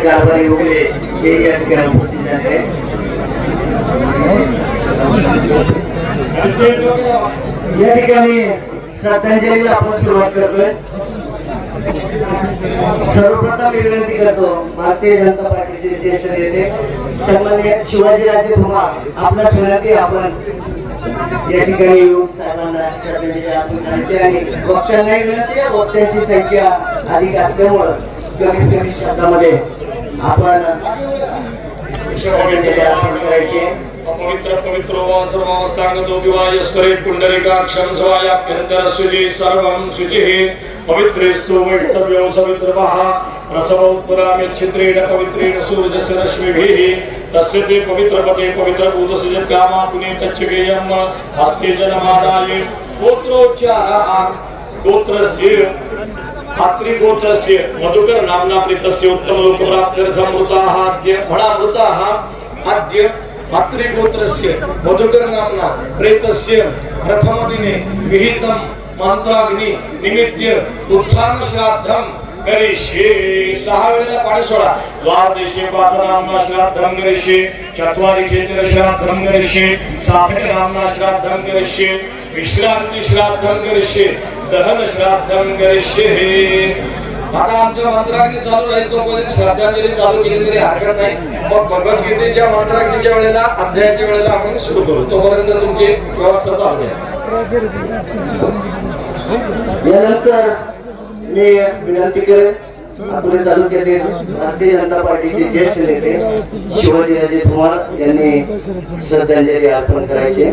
कारभारी उगले हे या ठिकाणी उपस्थित झाले या ठिकाणी श्रद्धांजलीला आपण सुरुवात करतोय। सर्वप्रथम विनंती करतो भारतीय जनता पार्टीचे ज्येष्ठ नेते सन्माननीय शिवाजीराजे धुमाळ आपल्या विनंती आपण या ठिकाणी येऊन साहेबांना श्रद्धांजली अर्पण करायची आणि वक्त्यांना विनंती आहे, वक्त्यांची संख्या अधिक असल्यामुळे कमीत कमी शब्दामध्ये आपण श्रद्धांजली अर्पण करायची। पवित्र पवित्रो वा सर्वावस्थांगतो विवायस्वरे पुंडरीकाक्षं स्वायाभ्यंतर शुचि सर्वं शुचिः पवित्रेस्तु वैष्णव्यो सवित्रवः रसवोत्पराम्यच्छित्रेण पवित्रेण सूर्यस्य रश्मिभिः तस्य ते पवित्रपते पवित्रभूतस्य यत्कामा पुनीतच्चकेयं हस्ते जनमादाय गोत्रोच्चारः गोत्रस्य भातृगोत्रस्य मधुकर नाम्ना प्रीतस्य उत्तमलोकप्राप्त्यर्थं मृताः अद्य मृताः अद्य भातृगोत्रस्य मधुकर नामना प्रेतस्य प्रथम दिने विहितं मंत्राग्नि निमित्य उत्थान श्राद्धं करिष्ये। 6 वेळेला पाणी सोडा। द्वादशे पाथ नामना श्राद्धं करिष्ये, चत्वारि खेचर श्राद्धं करिष्ये, साधक नामना श्राद्धं करिष्ये, विश्रांती श्राद्धं करिष्ये, दहन श्राद्धं करिष्ये। आता आमच्या मंत्राग्नी चालू राहील तोपर्यंत श्रद्धांजली चालू केली तरी हरकत नाही। मग भगवद्गीतेच्या मंत्राग्नीच्या वेळेला अध्यायाच्या वेळेला आपण सुरू करू, तोपर्यंत तुमची व्यवस्था चालू द्या। यानंतर मी विनंती करेन आपले तालुक्यातील भारतीय जनता पार्टीचे ज्येष्ठ नेते शिवाजीराजे धुमाळ यांनी श्रद्धांजली अर्पण करायचे।